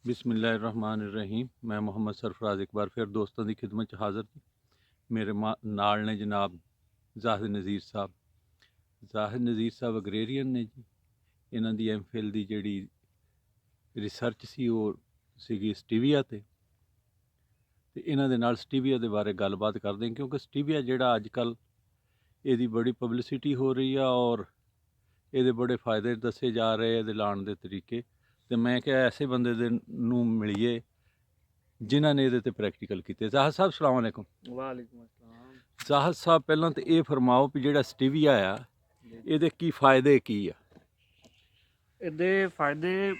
बिस्मिल्लाहिर्रहमानिर्रहीम। मैं मोहम्मद सरफराज एक बार फिर दोस्तों की खिदमत हाज़र थी। मेरे नाल ने जनाब ਜ਼ਾਹਿਦ ਨਜ਼ੀਰ ਸਾਹਿਬ। ਜ਼ਾਹਿਦ ਨਜ਼ੀਰ ਸਾਹਿਬ ਅਗਰੇਰੀਅਨ ਨੇ ਜੀ। ਇਹਨਾਂ ਦੀ ਐਮਫਿਲ ਦੀ ਜਿਹੜੀ ਰਿਸਰਚ ਸੀ ਉਹ ਸੀਗੀ ਸਟੀਵੀਆ ਤੇ ਇਹਨਾਂ ਦੇ ਨਾਲ ਸਟੀਵੀਆ ਦੇ ਬਾਰੇ ਗੱਲਬਾਤ ਕਰਦੇ ਹਾਂ, ਕਿਉਂਕਿ ਸਟੀਵੀਆ ਜਿਹੜਾ ਅੱਜ ਕੱਲ੍ਹ ਇਹਦੀ ਬੜੀ ਪਬਲਿਸਿਟੀ ਹੋ ਰਹੀ ਆ ਔਰ ਇਹਦੇ ਬੜੇ ਫਾਇਦੇ ਦੱਸੇ ਜਾ ਰਹੇ, ਇਹਦੇ ਲਾਉਣ ਦੇ ਤਰੀਕੇ। ਤੇ ਮੈਂ ਕਿਹਾ ਐਸੇ ਬੰਦੇ ਦੇ ਨੂੰ ਮਿਲੀਏ ਜਿਨ੍ਹਾਂ ਨੇ ਇਹਦੇ ਤੇ ਪ੍ਰੈਕਟੀਕਲ ਕੀਤੇ। ਜ਼ਾਹਿਦ ਸਾਹਿਬ ਸਲਾਮ ਅਲੈਕੁਮ। ਵਾਲੇਕੁਮ ਅਸਲਾਮ। ਜ਼ਾਹਿਦ ਸਾਹਿਬ ਪਹਿਲਾਂ ਤਾਂ ਇਹ ਫਰਮਾਓ ਵੀ ਜਿਹੜਾ ਸਟੀਵੀਆ ਆ ਇਹਦੇ ਕੀ ਫਾਇਦੇ ਕੀ ਆ? ਇਹਦੇ ਫਾਇਦੇ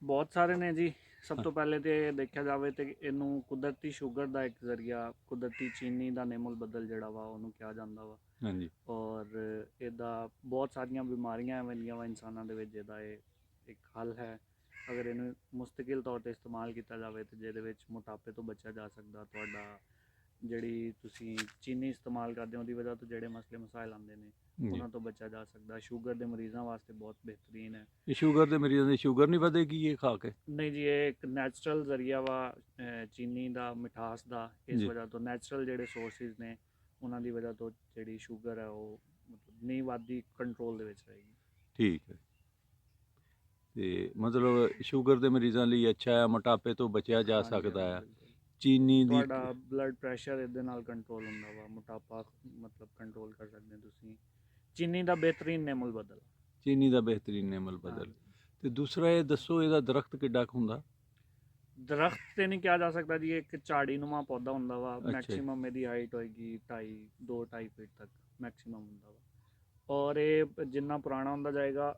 ਬਹੁਤ ਸਾਰੇ ਨੇ ਜੀ। ਸਭ ਤੋਂ ਪਹਿਲੇ ਤੇ ਦੇਖਿਆ ਜਾਵੇ ਤੇ ਇਹਨੂੰ ਕੁਦਰਤੀ ਸ਼ੂਗਰ ਦਾ ਇੱਕ ਜ਼ਰੀਆ, ਕੁਦਰਤੀ ਚੀਨੀ ਦਾ ਨੇਮੁਲ ਬਦਲ ਜਿਹੜਾ ਵਾ ਉਹਨੂੰ ਕਿਹਾ ਜਾਂਦਾ ਵਾ। ਹਾਂਜੀ। ਔਰ ਇਹਦਾ ਬਹੁਤ ਸਾਰੀਆਂ ਬਿਮਾਰੀਆਂ ਐਵੇਂ ਦੀਆਂ ਵਾ ਇਨਸਾਨਾਂ ਦੇ ਵਿੱਚ, ਜਿਹਦਾ ਇਹ ਇੱਕ ਹੱਲ ਹੈ ਅਗਰ ਇਹਨੂੰ ਮੁਸਤਕਿਲ ਤੌਰ 'ਤੇ ਇਸਤੇਮਾਲ ਕੀਤਾ ਜਾਵੇ ਤੇ ਜਿਹਦੇ ਵਿੱਚ ਮੋਟਾਪੇ ਤੋਂ ਬਚਿਆ ਜਾ ਸਕਦਾ। ਤੁਹਾਡਾ ਜਿਹੜੀ ਤੁਸੀਂ ਚੀਨੀ ਇਸਤੇਮਾਲ ਕਰਦੇ ਹੋ ਉਹਦੀ ਵਜ੍ਹਾ ਤੋਂ ਜਿਹੜੇ ਮਸਲੇ ਮਸਾਇਲ ਆਉਂਦੇ ਨੇ ਉਹਨਾਂ ਤੋਂ ਬਚਿਆ ਜਾ ਸਕਦਾ। ਸ਼ੂਗਰ ਦੇ ਮਰੀਜ਼ਾਂ ਵਾਸਤੇ ਬਹੁਤ ਬਿਹਤਰੀਨ ਹੈ। ਇਹ ਸ਼ੂਗਰ ਦੇ ਮਰੀਜ਼ਾਂ ਦੀ ਸ਼ੂਗਰ ਨਹੀਂ ਵਧੇਗੀ ਇਹ ਖਾ ਕੇ? ਨਹੀਂ ਜੀ, ਇਹ ਇੱਕ ਨੈਚੁਰਲ ਜ਼ਰੀਆ ਵਾ ਚੀਨੀ ਦਾ, ਮਿਠਾਸ ਦਾ। ਇਸ ਵਜ੍ਹਾ ਤੋਂ ਨੈਚੁਰਲ ਜਿਹੜੇ ਸੋਰਸਿਸ ਨੇ ਉਹਨਾਂ ਦੀ ਵਜ੍ਹਾ ਤੋਂ ਜਿਹੜੀ ਸ਼ੂਗਰ ਹੈ ਉਹ ਮਤਲਬ ਨਹੀਂ ਵੱਧਦੀ, ਕੰਟਰੋਲ ਦੇ ਵਿੱਚ ਰਹੇਗੀ। ਠੀਕ ਹੈ। ਤੇ ਮਤਲਬ ਸ਼ੂਗਰ ਦੇ ਮਰੀਜ਼ਾਂ ਲਈ ਅੱਛਾ ਹੈ, ਮੋਟਾਪੇ ਤੋਂ ਬਚਿਆ ਜਾ ਸਕਦਾ ਹੈ। ਚੀਨੀ ਦੀ ਤੁਹਾਡਾ ਬਲੱਡ ਪ੍ਰੈਸ਼ਰ ਇਹਦੇ ਨਾਲ ਕੰਟਰੋਲ ਹੁੰਦਾ ਵਾ, ਮੋਟਾਪਾ ਮਤਲਬ ਕੰਟਰੋਲ ਕਰ ਸਕਦੇ ਹੋ ਤੁਸੀਂ। ਚੀਨੀ ਦਾ ਬਿਹਤਰੀਨ ਨੇਮੁਲ ਬਦਲ। ਚੀਨੀ ਦਾ ਬਿਹਤਰੀਨ ਨੇਮਲ ਬਦਲ। ਤੇ ਦੂਸਰਾ ਇਹ ਦੱਸੋ ਇਹਦਾ ਦਰਖਤ ਕਿੱਡਾ ਕੁ ਹੁੰਦਾ? ਦਰਖਤ ਤੇ ਨਹੀਂ ਕਿਹਾ ਜਾ ਸਕਦਾ ਜੀ, ਇੱਕ ਝਾੜੀ ਨੂੰਮਾ ਪੌਦਾ ਹੁੰਦਾ ਵਾ। ਅੱਛਾ ਜੀ। ਮੈਕਸਿਮਮ ਇਹਦੀ ਹਾਈਟ ਹੋਏਗੀ 2.5 ਫੀਟ ਤੱਕ ਮੈਕਸਿਮਮ ਹੁੰਦਾ ਵਾ। ਔਰ ਇਹ ਜਿੰਨਾ ਪੁਰਾਣਾ ਹੁੰਦਾ ਜਾਏਗਾ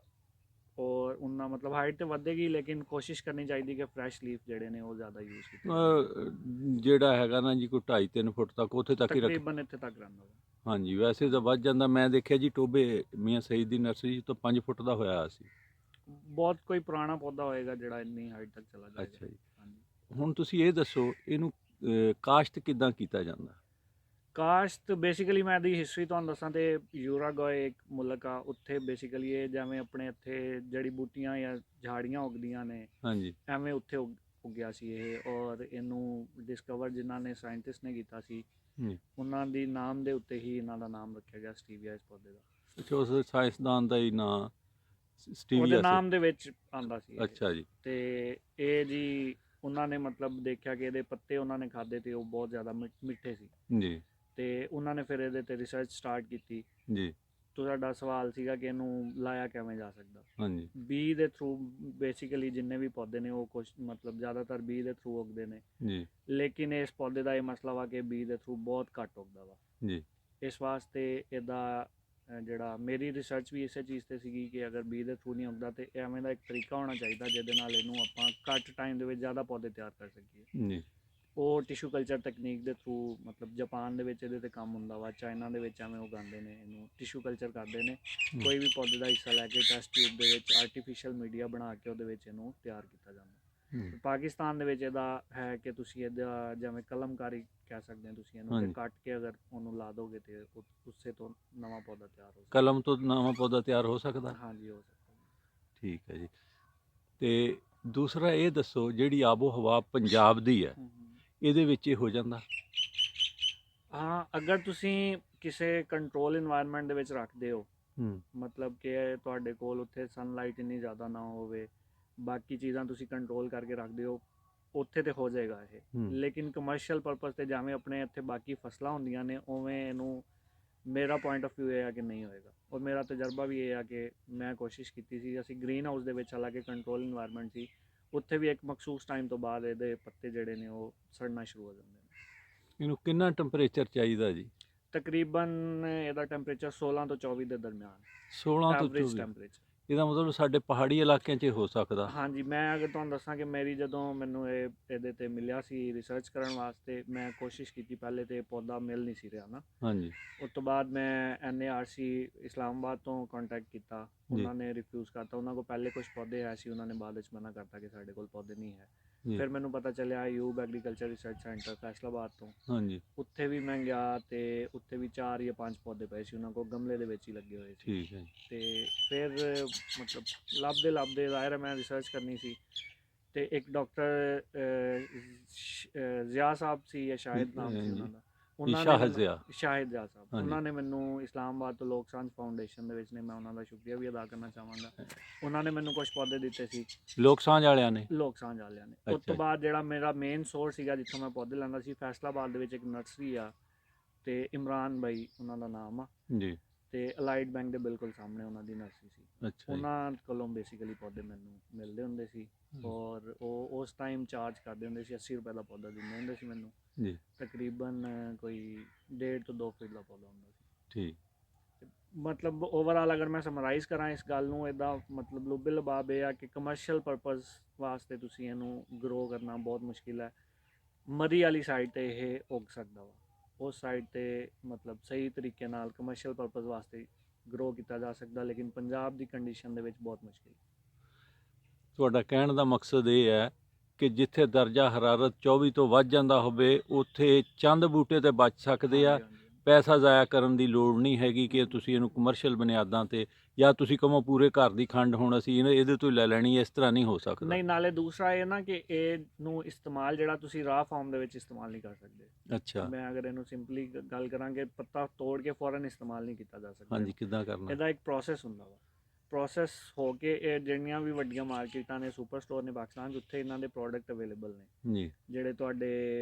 ਔਰ ਉਨਾ ਮਤਲਬ ਹਾਈਟ ਤੇ ਵਧੇਗੀ, ਲੇਕਿਨ ਕੋਸ਼ਿਸ਼ ਕਰਨੀ ਚਾਹੀਦੀ ਕਿ ਫਰੈਸ਼ ਲੀਫ ਜਿਹੜੇ ਨੇ ਉਹ ਜ਼ਿਆਦਾ ਯੂਜ਼ ਕੀਤੇ ਜਾਣ। ਜਿਹੜਾ ਹੈਗਾ ਨਾ ਜੀ ਕੋਈ 2.5-3 ਫੁੱਟ ਤੱਕ ਉੱਥੇ ਤੱਕ ਹੀ ਰੱਖ। ਤਕਰੀਬਨ ਇੱਥੇ ਤੱਕ ਰਹਿੰਦਾ ਵਾ। ਹਾਂਜੀ, ਵੈਸੇ ਤਾਂ ਵੱਧ ਜਾਂਦਾ। ਮੈਂ ਦੇਖਿਆ ਜੀ ਟੋਬੇ ਮੀਆਂ ਸਈਦ ਦੀ ਨਰਸਰੀ ਤੋਂ 5 ਫੁੱਟ ਦਾ ਹੋਇਆ ਸੀ। ਬਹੁਤ ਕੋਈ ਪੁਰਾਣਾ ਪੌਦਾ ਹੋਏਗਾ ਜਿਹੜਾ ਇੰਨੀ ਹਾਈਟ ਤੱਕ ਚਲਾ ਜਾਏਗਾ। ਅੱਛਾ ਜੀ। ਹਾਂਜੀ। ਹੁਣ ਤੁਸੀਂ ਇਹ ਦੱਸੋ ਇਹਨੂੰ ਕਾਸ਼ਤ ਕਿੱਦਾਂ ਕੀਤਾ ਜਾਂਦਾ? ਕਾਸ਼ਤ ਬੇਸਿਕਲੀ ਮੈਂ ਇਹਦੀ ਹਿਸਟਰੀ ਤੁਹਾਨੂੰ ਦੱਸਾਂ ਤੇ ਯੂਰਾਗੋਏ ਇੱਕ ਮੁਲਕ ਆ, ਉੱਥੇ ਬੇਸਿਕਲੀ ਇਹ ਜਿਵੇਂ ਆਪਣੇ ਇੱਥੇ ਜੜੀ ਬੂਟੀਆਂ ਜਾਂ ਝਾੜੀਆਂ ਉੱਗਦੀਆਂ ਨੇ, ਹਾਂਜੀ। ਐਵੇਂ ਉੱਥੇ ਉੱਗਿਆ ਸੀ ਇਹ। ਔਰ ਇਹਨੂੰ ਡਿਸਕਵਰ ਜਿਨ੍ਹਾਂ ਨੇ, ਸਾਇੰਟਿਸਟ ਨੇ ਕੀਤਾ ਸੀ, ਉਹਨਾਂ ਦੀ ਨਾਮ ਦੇ ਉੱਤੇ ਹੀ ਇਹਨਾਂ ਦਾ ਨਾਮ ਰੱਖਿਆ ਗਿਆ ਸਟੀਵੀਆ, ਇਸ ਪੌਦੇ ਦਾ। ਅੱਛਾ, ਉਸ ਸਾਇੰਸਦਾਨ ਦਾ ਹੀ ਨਾਂ ਸਟੀਵੀਆ ਉਹਦੇ ਸੀ? ਨਾਮ ਦੇ ਵਿੱਚ ਆਉਂਦਾ ਸੀ। ਅੱਛਾ ਜੀ। ਤੇ ਇਹ ਜੀ ਉਹਨਾਂ ਨੇ ਮਤਲਬ ਦੇਖਿਆ ਕਿ ਇਹਦੇ ਪੱਤੇ ਉਹਨਾਂ ਨੇ ਖਾਦੇ ਤੇ ਉਹ ਬਹੁਤ ਜ਼ਿਆਦਾ ਮਿੱਠੇ ਸੀ। ਜੀ। ਤੇ ਉਹਨਾਂ ਨੇ ਫਿਰ ਇਹਦੇ ਤੇ ਰਿਸਰਚ ਸਟਾਰਟ ਕੀਤੀ। ਜੀ। ਤੁਹਾਡਾ ਸਵਾਲ ਸੀਗਾ ਕਿ ਇਹਨੂੰ ਲਾਇਆ ਕਿਵੇਂ ਜਾ ਸਕਦਾ। ਹਾਂਜੀ। ਬੀ ਦੇ ਥਰੂ ਬੇਸਿਕਲੀ ਜਿੰਨੇ ਵੀ ਪੌਦੇ ਨੇ ਉਹ ਕੁਛ ਮਤਲਬ ਜ਼ਿਆਦਾਤਰ ਬੀ ਦੇ ਥਰੂ ਉੱਗਦੇ ਨੇ। ਜੀ। ਲੇਕਿਨ ਇਸ ਪੌਦੇ ਦਾ ਇਹ ਮਸਲਾ ਵਾ ਕਿ ਬੀ ਦੇ ਥਰੂ ਬਹੁਤ ਘੱਟ ਉੱਗਦਾ ਵਾ। ਜੀ। ਇਸ ਵਾਸਤੇ ਇਹਦਾ ਜਿਹੜਾ ਮੇਰੀ ਰਿਸਰਚ ਵੀ ਇਸੇ ਚੀਜ਼ ਤੇ ਸੀਗੀ ਕਿ ਅਗਰ ਬੀ ਦੇ ਥਰੂ ਨਹੀਂ ਉੱਗਦਾ ਤੇ ਐਵੇਂ ਦਾ ਇੱਕ ਤਰੀਕਾ ਹੋਣਾ ਚਾਹੀਦਾ ਜਿਹਦੇ ਨਾਲ ਇਹਨੂੰ ਆਪਾਂ ਘੱਟ ਟਾਈਮ ਦੇ ਵਿੱਚ ਜ਼ਿਆਦਾ ਪੌਦੇ ਤਿਆਰ ਕਰ ਸਕੀਏ। ਜੀ। ਉਹ ਟਿਸ਼ੂ ਕਲਚਰ ਤਕਨੀਕ ਦੇ ਥਰੂ, ਮਤਲਬ ਜਾਪਾਨ ਦੇ ਵਿੱਚ ਇਹਦੇ ਤੇ ਕੰਮ ਹੁੰਦਾ ਵਾ, ਚਾਈਨਾ ਦੇ ਵਿੱਚ ਐਵੇਂ ਉਗਾਉਂਦੇ ਨੇ ਇਹਨੂੰ, ਟਿਸ਼ੂ ਕਲਚਰ ਕਰਦੇ ਨੇ। ਕੋਈ ਵੀ ਪੌਦੇ ਦਾ ਹਿੱਸਾ ਲੈ ਕੇ ਟੈਸਟ ਟਿਊਬ ਦੇ ਵਿੱਚ ਆਰਟੀਫਿਸ਼ੀਅਲ ਮੀਡੀਆ ਬਣਾ ਕੇ ਉਹਦੇ ਵਿੱਚ ਇਹਨੂੰ ਤਿਆਰ ਕੀਤਾ ਜਾਂਦਾ। ਪਾਕਿਸਤਾਨ ਦੇ ਵਿੱਚ ਇਹਦਾ ਹੈ ਕਿ ਤੁਸੀਂ ਇਹਦਾ ਜਿਵੇਂ ਕਲਮਕਾਰੀ ਕਹਿ ਸਕਦੇ ਹੋ ਤੁਸੀਂ ਇਹਨੂੰ, ਕਿ ਕੱਟ ਕੇ ਅਗਰ ਉਹਨੂੰ ਲਾ ਦੋਗੇ ਤੇ ਉਸੇ ਤੋਂ ਨਵਾਂ ਪੌਦਾ ਤਿਆਰ ਹੋ ਸਕਦਾ। ਕਲਮ ਤੋਂ ਨਵਾਂ ਪੌਦਾ ਤਿਆਰ ਹੋ ਸਕਦਾ? ਹਾਂਜੀ, ਹੋ ਸਕਦਾ। ਠੀਕ ਹੈ ਜੀ। ਤੇ ਦੂਸਰਾ ਇਹ ਦੱਸੋ ਜਿਹੜੀ ਆਬੋ ਹਵਾ ਪੰਜਾਬ ਦੀ ਹੈ ਇਹਦੇ ਵਿੱਚ ਇਹ ਹੋ ਜਾਂਦਾ? ਹਾਂ, ਅਗਰ ਤੁਸੀਂ ਕਿਸੇ ਕੰਟਰੋਲ ਇਨਵਾਇਰਨਮੈਂਟ ਦੇ ਵਿੱਚ ਰੱਖਦੇ ਹੋ, ਮਤਲਬ ਕਿ ਤੁਹਾਡੇ ਕੋਲ ਉੱਥੇ ਸਨਲਾਈਟ ਇੰਨੀ ਜ਼ਿਆਦਾ ਨਾ ਹੋਵੇ, ਬਾਕੀ ਚੀਜ਼ਾਂ ਤੁਸੀਂ ਕੰਟਰੋਲ ਕਰਕੇ ਰੱਖਦੇ ਹੋ, ਉੱਥੇ ਤੇ ਹੋ ਜਾਏਗਾ ਇਹ। ਲੇਕਿਨ ਕਮਰਸ਼ੀਅਲ ਪਰਪਸ ਤੇ ਜਿਵੇਂ ਆਪਣੇ ਇੱਥੇ ਬਾਕੀ ਫਸਲਾਂ ਹੁੰਦੀਆਂ ਨੇ ਉਵੇਂ ਇਹਨੂੰ, ਮੇਰਾ ਪੁਆਇੰਟ ਆਫ ਵਿਊ ਇਹ ਆ ਕਿ ਨਹੀਂ ਹੋਏਗਾ। ਔਰ ਮੇਰਾ ਤਜਰਬਾ ਵੀ ਇਹ ਆ ਕਿ ਮੈਂ ਕੋਸ਼ਿਸ਼ ਕੀਤੀ ਸੀ, ਅਸੀਂ ਗ੍ਰੀਨ ਹਾਊਸ ਦੇ ਵਿੱਚ, ਹਾਲਾਂਕਿ ਕੰਟਰੋਲ ਇਨਵਾਇਰਨਮੈਂਟ ਸੀ, ਉੱਥੇ ਵੀ ਇੱਕ ਮਖਸੂਸ ਟਾਈਮ ਤੋਂ ਬਾਅਦ ਇਹਦੇ ਪੱਤੇ ਜਿਹੜੇ ਨੇ ਉਹ ਸੜਨਾ ਸ਼ੁਰੂ ਹੋ ਜਾਂਦੇ ਨੇ। ਇਹਨੂੰ ਕਿੰਨਾ ਟੈਂਪਰੇਚਰ ਚਾਹੀਦਾ ਜੀ? ਤਕਰੀਬਨ ਇਹਦਾ ਟੈਂਪਰੇਚਰ 16 ਤੋਂ 24 ਦੇ ਦਰਮਿਆਨ, 16 ਤੋਂ ਐਵਰੇਜ 24? ਟੈਂਪਰੇਚਰ। ਇਹਦਾ ਮਤਲਬ ਸਾਡੇ ਪਹਾੜੀ ਇਲਾਕਿਆਂ 'ਚ ਹੋ ਸਕਦਾ? ਹਾਂਜੀ, ਮੈਂ ਅਗਰ ਤੁਹਾਨੂੰ ਦੱਸਾਂ ਕਿ ਮੇਰੀ ਜਦੋਂ ਮੈਨੂੰ ਇਹਦੇ ਤੇ ਮਿਲਿਆ ਸੀ ਰਿਸਰਚ ਕਰਨ ਵਾਸਤੇ, ਮੈਂ ਕੋਸ਼ਿਸ਼ ਕੀਤੀ ਪਹਿਲੇ ਤੇ ਪੌਦਾ ਮਿਲ ਨਹੀਂ ਸੀ ਰਿਹਾ ਨਾ। ਹਾਂਜੀ। ਉਸ ਤੋਂ ਬਾਅਦ ਮੈਂ NARC ਇਸਲਾਮਾਬਾਦ ਤੋਂ ਕੰਟੈਕਟ ਕੀਤਾ, ਉਹਨਾਂ ਨੇ ਰਿਫਿਊਜ਼ ਕਰਤਾ। ਉਹਨਾਂ ਕੋਲ ਪਹਿਲੇ ਕੁਝ ਪੌਦੇ ਹੈ ਸੀ, ਉਹਨਾਂ ਨੇ ਬਾਅਦ ਵਿੱਚ ਮਨਾ ਕਰਤਾ ਕਿ ਸਾਡੇ ਕੋਲ ਪੌਦੇ ਨਹੀਂ ਹੈ। ਫਿਰ ਮੈਨੂੰ ਪਤਾ ਚੱਲਿਆ Ayub agriculture research centre Faisalabad ਤੋਂ, ਹਾਂਜੀ, ਉੱਥੇ ਵੀ ਮੈਂ ਗਿਆ ਤੇ ਉੱਥੇ ਵੀ 4 ਜਾਂ 5 ਪੌਦੇ ਪਏ ਸੀ ਉਹਨਾਂ ਕੋਲ, ਗਮਲੇ ਦੇ ਵਿੱਚ ਹੀ ਲੱਗੇ ਹੋਏ ਸੀ। ਠੀਕ ਹੈ। ਤੇ ਫਿਰ ਮਤਲਬ ਲੱਭਦੇ ਜ਼ਾਹਿਰ ਹੈ ਮੈਂ ਰਿਸਰਚ ਕਰਨੀ ਸੀ, ਤੇ ਇੱਕ ਡਾਕਟਰ ਜ਼ਿਆ ਸਾਹਿਬ ਸੀ ਜਾਂ ਸ਼ਾਹਿਦ ਨਾਮ ਸੀ ਉਹਨਾਂ ਦਾ, ਉਹਨਾਂ ਨੇ ਸ਼ਾਹਿਦ ਜ਼ਿਆ। ਸ਼ਾਹਿਦ ਜ਼ਿਆ ਸਾਹਿਬ, ਹਾਂਜੀ। ਉਹਨਾਂ ਨੇ ਮੈਨੂੰ ਇਸਲਾਮਾਬਾਦ ਤੋਂ ਲੋਕ ਸਾਂਝ ਫਾਊਂਡੇਸ਼ਨ ਦੇ ਵਿੱਚ ਨੇ, ਮੈਂ ਉਹਨਾਂ ਦਾ ਸ਼ੁਕਰੀਆ ਵੀ ਅਦਾ ਕਰਨਾ ਚਾਹਾਂਗਾ। ਉਹਨਾਂ ਨੇ ਮੈਨੂੰ ਕੁਝ ਪੌਦੇ ਦਿੱਤੇ ਸੀ ਲੋਕ ਸਾਂਝ ਵਾਲਿਆਂ ਨੇ। ਲੋਕ ਸਾਂਝ ਵਾਲਿਆਂ ਨੇ। ਉਸ ਅੱਛਾ ਤੋਂ ਜੀ। ਬਾਅਦ ਜਿਹੜਾ ਮੇਰਾ ਮੇਨ ਸੋਰਸ ਸੀਗਾ ਜਿੱਥੋਂ ਮੈਂ ਪੌਦੇ ਲੈਂਦਾ ਸੀ, ਫੈਸਲਾਬਾਦ ਦੇ ਵਿੱਚ ਇੱਕ ਨਰਸਰੀ ਆ, ਤੇ ਇਮਰਾਨ ਬਾਈ ਉਹਨਾਂ ਦਾ ਨਾਮ ਆ, ਜੀ। ਤੇ ਅਲਾਈਡ ਬੈਂਕ ਦੇ ਬਿਲਕੁਲ ਸਾਹਮਣੇ ਉਹਨਾਂ ਦੀ ਨਰਸਰੀ ਸੀ। ਅੱਛਾ ਜੀ। ਉਹਨਾਂ ਕੋਲੋਂ ਬੇਸਿਕਲੀ ਪੌਦੇ ਮੈਨੂੰ ਮਿਲਦੇ ਹੁੰਦੇ ਸੀ, ਔਰ ਉਹ ਉਸ ਟਾਈਮ ਚਾਰਜ ਕਰਦੇ ਹੁੰਦੇ ਸੀ, 80 ਰੁਪਏ ਦਾ ਪੌਦਾ ਦਿੰਦੇ ਹੁੰਦੇ ਸੀ ਮੈਨੂੰ। ਜੀ। ਤਕਰੀਬਨ ਕੋਈ 1.5 ਤੋਂ 2 ਫੀਟ ਦਾ ਪੌਦਾ ਹੁੰਦਾ ਸੀ। ਠੀਕ। ਮਤਲਬ ਓਵਰਆਲ ਅਗਰ ਮੈਂ ਸਮਰਾਈਜ਼ ਕਰਾਂ ਇਸ ਗੱਲ ਨੂੰ, ਇਹਦਾ ਮਤਲਬ ਲੁਬੇ ਲਬਾਬ ਇਹ ਆ ਕਿ ਕਮਰਸ਼ੀਅਲ ਪਰਪਸ ਵਾਸਤੇ ਤੁਸੀਂ ਇਹਨੂੰ ਗਰੋ ਕਰਨਾ ਬਹੁਤ ਮੁਸ਼ਕਿਲ ਹੈ। ਮਰੀ ਵਾਲੀ ਸਾਈਡ ਤੇ ਇਹ ਉੱਗ ਸਕਦਾ ਵਾ, ਉਸ ਸਾਈਡ ਤੇ ਮਤਲਬ ਸਹੀ ਤਰੀਕੇ ਨਾਲ ਕਮਰਸ਼ੀਅਲ ਪਰਪਸ ਵਾਸਤੇ ਗਰੋ ਕੀਤਾ ਜਾ ਸਕਦਾ, ਲੇਕਿਨ ਪੰਜਾਬ ਦੀ ਕੰਡੀਸ਼ਨ ਦੇ ਵਿੱਚ ਬਹੁਤ ਮੁਸ਼ਕਿਲ। ਤੁਹਾਡਾ ਕਹਿਣ ਦਾ ਮਕਸਦ ਇਹ ਹੈ ਕਿ ਜਿੱਥੇ ਦਰਜਾ ਹਰਾਰਤ 24 ਤੋਂ ਵੱਧ ਜਾਂਦਾ ਹੋਵੇ ਉੱਥੇ ਚੰਦ ਬੂਟੇ ਤੇ ਬਚ ਸਕਦੇ ਆ। ਪੈਸਾ ਜ਼ਾਇਆ ਕਰਨ ਦੀ ਲੋੜ ਨਹੀਂ ਹੈਗੀ ਕਿ ਤੁਸੀਂ ਇਹਨੂੰ ਕਮਰਸ਼ੀਅਲ ਬੁਨਿਆਦਾਂ ਤੇ, ਜਾਂ ਤੁਸੀਂ ਕਹੋ ਪੂਰੇ ਘਰ ਦੀ ਖੰਡ ਹੁਣ ਅਸੀਂ ਇਹਦੇ ਤੋਂ ਹੀ ਲੈ ਲੈਣੀ, ਇਸ ਤਰ੍ਹਾਂ ਨਹੀਂ ਹੋ ਸਕਦਾ। ਨਹੀਂ, ਨਾਲੇ ਦੂਸਰਾ ਇਹ ਨਾ ਕਿ ਇਹਨੂੰ ਇਸਤੇਮਾਲ ਜਿਹੜਾ ਤੁਸੀਂ ਰਾਹ ਫਾਰਮ ਦੇ ਵਿੱਚ ਇਸਤੇਮਾਲ ਨਹੀਂ ਕਰ ਸਕਦੇ। ਅੱਛਾ। ਮੈਂ ਅਗਰ ਇਹਨੂੰ ਸਿੰਪਲੀ ਗੱਲ ਕਰਾਂਗੇ, ਪੱਤਾ ਤੋੜ ਕੇ ਫੌਰਨ ਇਸਤੇਮਾਲ ਨਹੀਂ ਕੀਤਾ ਜਾ ਸਕਦਾ। ਹਾਂਜੀ, ਕਿੱਦਾਂ ਕਰਨਾ? ਇਹਦਾ ਇੱਕ ਪ੍ਰੋਸੈਸ ਹੁੰਦਾ ਵਾ, ਪ੍ਰੋਸੈਸ ਹੋ ਕੇ ਇਹ ਜਿਹੜੀਆਂ ਵੀ ਵੱਡੀਆਂ ਮਾਰਕੀਟਾਂ ਨੇ, ਸੁਪਰ ਸਟੋਰ ਨੇ ਪਾਕਿਸਤਾਨ 'ਚ, ਉੱਥੇ ਇਹਨਾਂ ਦੇ ਪ੍ਰੋਡਕਟ ਅਵੇਲੇਬਲ ਨੇ ਜੀ। ਜਿਹੜੇ ਤੁਹਾਡੇ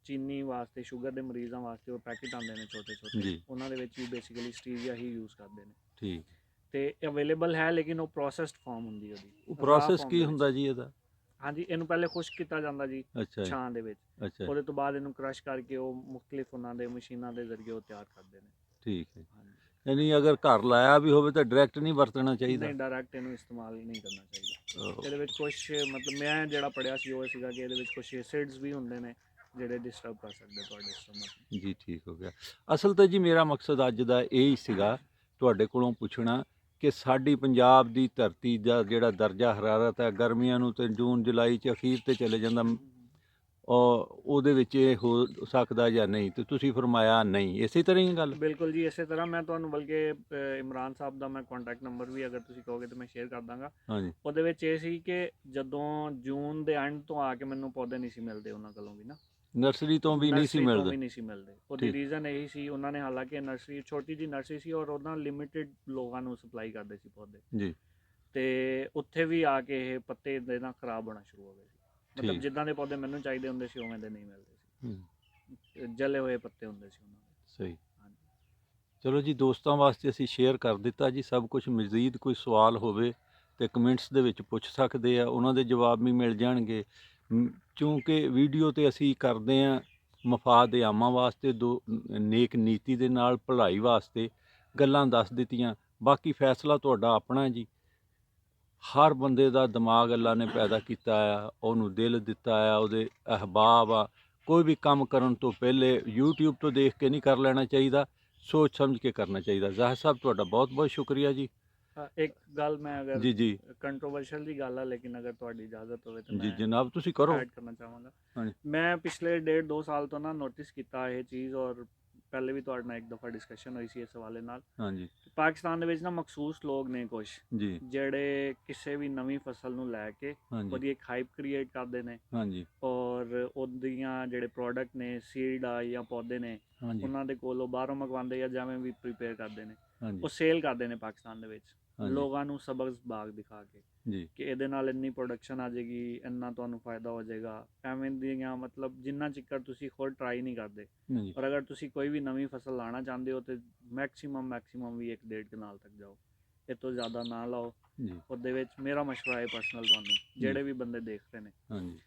ਚੀਨੀ ਵਾਸਤੇ, ਸ਼ੂਗਰ ਦੇ ਮਰੀਜ਼ਾਂ ਵਾਸਤੇ ਉਹ ਪੈਕੇਟ ਆਉਂਦੇ ਨੇ ਛੋਟੇ ਛੋਟੇ, ਜੀ। ਉਹਨਾਂ ਦੇ ਵਿੱਚ ਵੀ ਬੇਸਿਕਲੀ ਸਟੀਵੀਆ ਹੀ ਯੂਜ਼ ਕਰਦੇ ਨੇ। ਠੀਕ। ਤੇ ਅਵੇਲੇਬਲ ਹੈ, ਲੇਕਿਨ ਉਹ ਪ੍ਰੋਸੈਸਡ ਫਾਰਮ ਹੁੰਦੀ ਉਹਦੀ। ਉਹ ਪ੍ਰੋਸੈਸ ਕੀ ਹੁੰਦਾ ਜੀ ਇਹਦਾ? ਹਾਂਜੀ, ਇਹਨੂੰ ਪਹਿਲੇ ਖੁਸ਼ਕ ਕੀਤਾ ਜਾਂਦਾ ਜੀ ਅੱਛਾ ਜੀ। ਛਾਂ ਦੇ ਵਿੱਚ, ਅੱਛਾ। ਉਹਦੇ ਤੋਂ ਬਾਅਦ ਇਹਨੂੰ ਕ੍ਰਸ਼ ਕਰਕੇ ਉਹ ਮੁਖਤਲਿਫ ਉਹਨਾਂ ਦੇ ਮਸ਼ੀਨਾਂ ਦੇ ਜ਼ਰੀਏ ਉਹ ਤਿਆਰ ਕਰਦੇ ਨੇ। ਠੀਕ ਹੈ। ਹਾਂਜੀ। ਯਾਨੀ ਅਗਰ ਘਰ ਲਾਇਆ ਵੀ ਹੋਵੇ ਤਾਂ ਡਾਇਰੈਕਟ ਨਹੀਂ ਵਰਤਣਾ ਚਾਹੀਦਾ? ਨਹੀਂ, ਡਾਇਰੈਕਟ ਇਹਨੂੰ ਇਸਤੇਮਾਲ ਨਹੀਂ ਕਰਨਾ ਚਾਹੀਦਾ। ਇਹਦੇ ਵਿੱਚ ਕੁਝ ਮਤਲਬ ਮੈਂ ਜਿਹੜਾ ਪੜਿਆ ਸੀ ਉਹ ਸੀਗਾ ਕਿ ਇਹਦੇ ਵਿੱਚ ਕੁਝ ਐਸਿਡਸ ਵੀ ਹੁੰਦੇ ਨੇ ਜਿਹੜੇ ਡਿਸਟਰਬ ਕਰ ਸਕਦੇ ਤੁਹਾਡੇ ਸਟਮਕ। ਜੀ, ਠੀਕ ਹੋ ਗਿਆ। ਅਸਲ ਤਾਂ ਜੀ ਮੇਰਾ ਮਕਸਦ ਅੱਜ ਦਾ ਇਹ ਹੀ ਸੀਗਾ ਤੁਹਾਡੇ ਕੋਲੋਂ ਪੁੱਛਣਾ ਕਿ ਸਾਡੀ ਪੰਜਾਬ ਦੀ ਧਰਤੀ ਦਾ ਜਿਹੜਾ ਦਰਜਾ ਹਰਾਰਤ ਹੈ ਗਰਮੀਆਂ ਨੂੰ ਤੇ ਜੂਨ ਜੁਲਾਈ 'ਚ ਅਖੀਰ ਤੇ ਚਲੇ ਜਾਂਦਾ, ਉਹਦੇ ਵਿੱਚ ਇਹ ਹੋ ਸਕਦਾ ਜਾਂ ਨਹੀਂ, ਤੇ ਤੁਸੀਂ ਫਰਮਾਇਆ ਨਹੀਂ। ਇਸੇ ਤਰ੍ਹਾਂ ਹੀ ਗੱਲ? ਬਿਲਕੁਲ ਜੀ, ਇਸੇ ਤਰ੍ਹਾਂ। ਮੈਂ ਤੁਹਾਨੂੰ ਬਲਕਿ ਇਮਰਾਨ ਸਾਹਿਬ ਦਾ ਮੈਂ ਕੰਟੈਕਟ ਨੰਬਰ ਵੀ ਅਗਰ ਤੁਸੀਂ ਕਹੋਗੇ ਤਾਂ ਮੈਂ ਸ਼ੇਅਰ ਕਰ ਦਾਂਗਾ। ਹਾਂਜੀ। ਉਹਦੇ ਵਿੱਚ ਇਹ ਸੀ ਕਿ ਜਦੋਂ ਜੂਨ ਦੇ ਐਂਡ ਤੋਂ ਆ ਕੇ ਮੈਨੂੰ ਪੌਦੇ ਨਹੀਂ ਸੀ ਮਿਲਦੇ ਉਹਨਾਂ ਕੋਲੋਂ ਵੀ ਨਾ, ਨਰਸਰੀ ਤੋਂ ਵੀ ਨਹੀਂ ਸੀ ਮਿਲਦੇ? ਨਹੀਂ ਸੀ ਮਿਲਦੇ। ਉਹਦੀ ਰੀਜ਼ਨ ਇਹੀ ਸੀ, ਉਹਨਾਂ ਨੇ ਹਾਲਾਂਕਿ ਨਰਸਰੀ ਛੋਟੀ ਜੀ ਨਰਸਰੀ ਸੀ ਔਰ ਉਹਨਾਂ ਲਿਮਿਟਿਡ ਲੋਕਾਂ ਨੂੰ ਸਪਲਾਈ ਕਰਦੇ ਸੀ ਪੌਦੇ ਜੀ। ਤੇ ਉੱਥੇ ਵੀ ਆ ਕੇ ਇਹ ਪੱਤੇ ਦੇ ਨਾਲ ਖਰਾਬ ਹੋਣਾ ਸ਼ੁਰੂ ਹੋ ਗਏ ਸੀ। ਮਤਲਬ ਜਿੱਦਾਂ ਦੇ ਪੌਦੇ ਮੈਨੂੰ ਚਾਹੀਦੇ ਹੁੰਦੇ ਸੀ ਉਵੇਂ ਦੇ ਨਹੀਂ ਮਿਲਦੇ ਸੀ, ਜਲੇ ਹੋਏ ਪੱਤੇ ਹੁੰਦੇ ਸੀ ਉਹਨਾਂ ਦੇ। ਸਹੀ। ਚਲੋ ਜੀ, ਦੋਸਤਾਂ ਵਾਸਤੇ ਅਸੀਂ ਸ਼ੇਅਰ ਕਰ ਦਿੱਤਾ ਜੀ ਸਭ ਕੁਝ। ਮਜ਼ੀਦ ਕੋਈ ਸਵਾਲ ਹੋਵੇ ਤੇ ਕਮੈਂਟਸ ਦੇ ਵਿੱਚ ਪੁੱਛ ਸਕਦੇ ਆ, ਉਹਨਾਂ ਦੇ ਜਵਾਬ ਵੀ ਮਿਲ ਜਾਣਗੇ। ਕਿਉਂਕਿ ਵੀਡੀਓ ਤੇ ਅਸੀਂ ਕਰਦੇ ਹਾਂ ਮਫਾਦ ਆਮਾਂ ਵਾਸਤੇ, ਨੇਕ ਨੀਤੀ ਦੇ ਨਾਲ ਭਲਾਈ ਵਾਸਤੇ ਗੱਲਾਂ ਦੱਸ ਦਿੱਤੀਆਂ। ਬਾਕੀ ਫੈਸਲਾ ਤੁਹਾਡਾ ਆਪਣਾ ਜੀ। ਹਰ ਬੰਦੇ ਦਾ ਦਿਮਾਗ ਅੱਲਾ ਨੇ ਪੈਦਾ ਕੀਤਾ ਆ, ਉਹਨੂੰ ਦਿਲ ਦਿੱਤਾ ਆ, ਉਹਦੇ ਅਹਿਬਾਬ ਆ। ਕੋਈ ਵੀ ਕੰਮ ਕਰਨ ਤੋਂ ਪਹਿਲੇ YouTube ਤੋਂ ਦੇਖ ਕੇ ਨਹੀਂ ਕਰ ਲੈਣਾ ਚਾਹੀਦਾ, ਸੋਚ ਸਮਝ ਕੇ ਕਰਨਾ ਚਾਹੀਦਾ। ਜ਼ਾਹਿਰ ਸਾਹਿਬ, ਤੁਹਾਡਾ ਬਹੁਤ ਬਹੁਤ ਸ਼ੁਕਰੀਆ ਜੀ। ਇੱਕ ਗੱਲ ਮੈਂ ਅਗਰ ਜੀ ਕੰਟਰੋਵਰਸ਼ੀਅਲ ਦੀ ਗੱਲ ਆ, ਲੇਕਿਨ ਅਗਰ ਤੁਹਾਡੀ ਇਜਾਜ਼ਤ ਹੋਵੇ ਤਾਂ ਜੀ ਮੈਂ ਜਨਾਬ ਤੁਸੀਂ ਕਰੋ। ਐਡ ਕਰਨਾ ਚਾਹਾਂਗਾ। ਹਾਂਜੀ। ਮੈਂ ਪਿਛਲੇ 1.5-2 ਸਾਲ ਤੋਂ ਨਾ ਨੋਟਿਸ ਕੀਤਾ ਇਹ ਚੀਜ਼, ਔਰ ਪਹਿਲੇ ਵੀ ਤੁਹਾਡੇ ਨਾਲ ਇੱਕ ਦਫਾ ਡਿਸਕਸ਼ਨ ਹੋਈ ਸੀ ਇਸ ਹਵਾਲੇ ਨਾਲ। ਹਾਂਜੀ। ਪਾਕਿਸਤਾਨ ਦੇ ਵਿੱਚ ਨਾ ਮਖਸੂਸ ਲੋਕ ਨੇ ਕੁਝ ਜੀ, ਜਿਹੜੇ ਕਿਸੇ ਵੀ ਨਵੀਂ ਫਸਲ ਨੂੰ ਲੈ ਕੇ ਉਹਦੀ ਇੱਕ ਹਾਈਪ ਕ੍ਰੀਏਟ ਕਰਦੇ ਨੇ। ਹਾਂਜੀ। ਔਰ ਉਹਦੀਆਂ ਜਿਹੜੇ ਪ੍ਰੋਡਕਟ ਨੇ, ਸੀਡ ਆ ਜਾਂ ਪੌਦੇ ਨੇ, ਹਾਂਜੀ। ਉਹਨਾਂ ਦੇ ਕੋਲੋਂ ਬਾਹਰੋਂ ਮੰਗਵਾਉਂਦੇ ਜਾਂ ਜਿਵੇਂ ਵੀ ਪ੍ਰੀਪੇਅਰ ਕਰਦੇ ਨੇ, ਹਾਂਜੀ। ਉਹ ਸੇਲ ਕਰਦੇ ਨੇ ਪਾਕਿਸਤਾਨ ਦੇ ਵਿੱਚ ਹਾਂਜੀ। ਲੋਕਾਂ ਨੂੰ ਸਬਜ਼ ਬਾਗ ਦਿਖਾ ਕੇ ਜੀ ਕਿ ਇਹਦੇ ਨਾਲ ਇੰਨੀ ਪ੍ਰੋਡਕਸ਼ਨ ਆ ਜਾਏਗੀ, ਇੰਨਾ ਤੁਹਾਨੂੰ ਫਾਇਦਾ ਹੋ ਜਾਏਗਾ, ਐਵੇਂ ਦੀਆਂ। ਮਤਲਬ ਜਿੰਨਾ ਚਿਕਰ ਤੁਸੀਂ ਖੁਦ ਟਰਾਈ ਨਹੀਂ ਕਰਦੇ, ਜੀ। ਔਰ ਅਗਰ ਤੁਸੀਂ ਕੋਈ ਵੀ ਨਵੀਂ ਫਸਲ ਲਾਣਾ ਚਾਹੁੰਦੇ ਹੋ ਤੇ ਮੈਕਸਿਮਮ ਵੀ 1-1.5 ਕਨਾਲ ਤੱਕ ਜਾਓ, ਇਹ ਤੋਂ ਜ਼ਿਆਦਾ ਨਾ ਲਾਓ ਜੀ। ਉਹਦੇ ਵਿੱਚ। ਮੇਰਾ ਮਸ਼ਵਰਾ ਹੈ ਪਰਸਨਲ, ਤੁਹਾਨੂੰ ਜਿਹੜੇ ਵੀ ਬੰਦੇ ਦੇਖ ਰਹੇ ਨੇ, ਹਾਂਜੀ।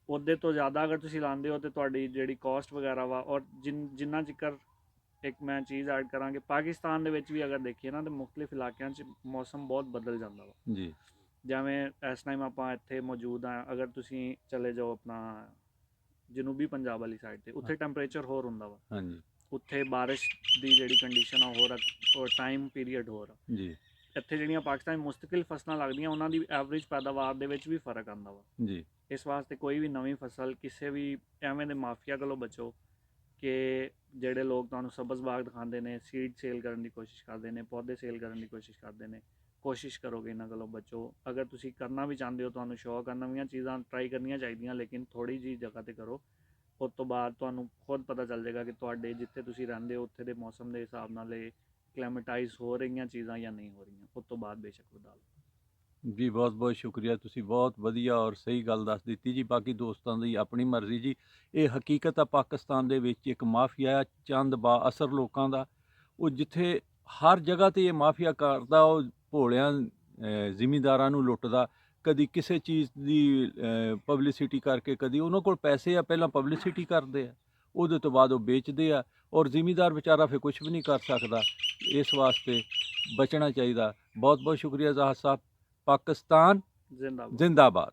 ਉਹਦੇ ਤੋਂ ਜ਼ਿਆਦਾ ਅਗਰ ਤੁਸੀਂ ਲਾਉਂਦੇ ਹੋ ਤੇ ਤੁਹਾਡੀ ਜਿਹੜੀ ਕਾਸਟ ਵਗੈਰਾ ਵਾ, ਔਰ ਜਿੰਨਾ ਚਿਕਰ ਇੱਕ ਮੈਂ ਚੀਜ਼ ਐਡ ਕਰਾਂਗੇ, ਪਾਕਿਸਤਾਨ ਦੇ ਵਿੱਚ ਵੀ ਅਗਰ ਦੇਖੀਏ ਨਾ ਤਾਂ ਮੁਖਤਲਿਫ ਇਲਾਕਿਆਂ 'ਚ ਮੌਸਮ ਬਹੁਤ ਬਦਲ ਜਾਂਦਾ ਵਾ ਜੀ। ਜਿਵੇਂ ਇਸ ਟਾਈਮ ਆਪਾਂ ਇੱਥੇ ਮੌਜੂਦ ਹਾਂ, ਅਗਰ ਤੁਸੀਂ ਚਲੇ ਜਾਓ ਆਪਣਾ ਜਨੂਬੀ ਪੰਜਾਬ ਵਾਲੀ ਸਾਈਡ ਤੇ, ਉੱਥੇ ਟੈਂਪਰੇਚਰ ਹੋਰ ਹੁੰਦਾ ਵਾ। ਹਾਂਜੀ। ਉੱਥੇ ਬਾਰਿਸ਼ ਦੀ ਜਿਹੜੀ ਕੰਡੀਸ਼ਨ ਆ ਹੋਰ, ਔਰ ਟਾਈਮ ਪੀਰੀਅਡ ਹੋਰ। ਜੀ। ਇੱਥੇ ਜਿਹੜੀਆਂ ਪਾਕਿਸਤਾਨ ਮੁਸਤਕਿਲ ਫਸਲਾਂ ਲੱਗਦੀਆਂ, ਉਹਨਾਂ ਦੀ ਐਵਰੇਜ ਪੈਦਾਵਾਰ ਦੇ ਵਿੱਚ ਵੀ ਫਰਕ ਆਉਂਦਾ ਵਾ। ਜੀ। ਇਸ ਵਾਸਤੇ ਕੋਈ ਵੀ ਨਵੀਂ ਫਸਲ ਕਿਸੇ ਵੀ ਐਵੇਂ ਦੇ ਮਾਫੀਆ ਕੋਲੋਂ ਬਚੋ ਕਿ ਜਿਹੜੇ ਲੋਕ ਤੁਹਾਨੂੰ ਸਬਜ਼ ਬਾਗ ਦਿਖਾਉਂਦੇ ਨੇ, ਸੀਡ ਸੇਲ ਕਰਨ ਦੀ ਕੋਸ਼ਿਸ਼ ਕਰਦੇ ਨੇ, ਪੌਦੇ ਸੇਲ ਕਰਨ ਦੀ ਕੋਸ਼ਿਸ਼ ਕਰਦੇ ਨੇ, ਕੋਸ਼ਿਸ਼ ਕਰੋਗੇ ਇਹਨਾਂ ਕੋਲੋਂ ਬਚੋ। ਅਗਰ ਤੁਸੀਂ ਕਰਨਾ ਵੀ ਚਾਹੁੰਦੇ ਹੋ, ਤੁਹਾਨੂੰ ਸ਼ੌਕ ਆ, ਨਵੀਆਂ ਚੀਜ਼ਾਂ ਟਰਾਈ ਕਰਨੀਆਂ ਚਾਹੀਦੀਆਂ, ਲੇਕਿਨ ਥੋੜ੍ਹੀ ਜਿਹੀ ਜਗ੍ਹਾ 'ਤੇ ਕਰੋ। ਉਸ ਤੋਂ ਬਾਅਦ ਤੁਹਾਨੂੰ ਖੁਦ ਪਤਾ ਚੱਲ ਜਾਏਗਾ ਕਿ ਤੁਹਾਡੇ ਜਿੱਥੇ ਤੁਸੀਂ ਰਹਿੰਦੇ ਹੋ ਉੱਥੇ ਦੇ ਮੌਸਮ ਦੇ ਹਿਸਾਬ ਨਾਲ ਇਹ ਕਲਾਈਮੇਟਾਈਜ਼ ਹੋ ਰਹੀਆਂ ਚੀਜ਼ਾਂ ਜਾਂ ਨਹੀਂ ਹੋ ਰਹੀਆਂ। ਉਸ ਤੋਂ ਬਾਅਦ ਬੇਸ਼ੱਕ ਵਧਾ ਲਓ। ਜੀ ਬਹੁਤ ਬਹੁਤ ਸ਼ੁਕਰੀਆ, ਤੁਸੀਂ ਬਹੁਤ ਵਧੀਆ ਔਰ ਸਹੀ ਗੱਲ ਦੱਸ ਦਿੱਤੀ ਜੀ। ਬਾਕੀ ਦੋਸਤਾਂ ਦੀ ਆਪਣੀ ਮਰਜ਼ੀ ਜੀ। ਇਹ ਹਕੀਕਤ ਆ, ਪਾਕਿਸਤਾਨ ਦੇ ਵਿੱਚ ਇੱਕ ਮਾਫੀਆ ਆ ਚੰਦ ਬਾ ਅਸਰ ਲੋਕਾਂ ਦਾ, ਉਹ ਜਿੱਥੇ ਹਰ ਜਗ੍ਹਾ 'ਤੇ ਇਹ ਮਾਫੀਆ ਕਰਦਾ, ਉਹ ਭੋਲਿਆਂ ਜ਼ਿਮੀਂਦਾਰਾਂ ਨੂੰ ਲੁੱਟਦਾ। ਕਦੀ ਕਿਸੇ ਚੀਜ਼ ਦੀ ਪਬਲਿਸਿਟੀ ਕਰਕੇ, ਕਦੀ ਉਹਨਾਂ ਕੋਲ ਪੈਸੇ ਆ, ਪਹਿਲਾਂ ਪਬਲਿਸਿਟੀ ਕਰਦੇ ਆ, ਉਹਦੇ ਤੋਂ ਬਾਅਦ ਉਹ ਵੇਚਦੇ ਆ, ਔਰ ਜ਼ਿਮੀਂਦਾਰ ਵਿਚਾਰਾ ਫਿਰ ਕੁਝ ਵੀ ਨਹੀਂ ਕਰ ਸਕਦਾ। ਇਸ ਵਾਸਤੇ ਬਚਣਾ ਚਾਹੀਦਾ। ਬਹੁਤ ਬਹੁਤ ਸ਼ੁਕਰੀਆ ਜ਼ਾਹਦ ਸਾਹਿਬ। ਪਾਕਿਸਤਾਨ ਜ਼ਿੰਦਾਬਾਦ। ਜ਼ਿੰਦਾਬਾਦ।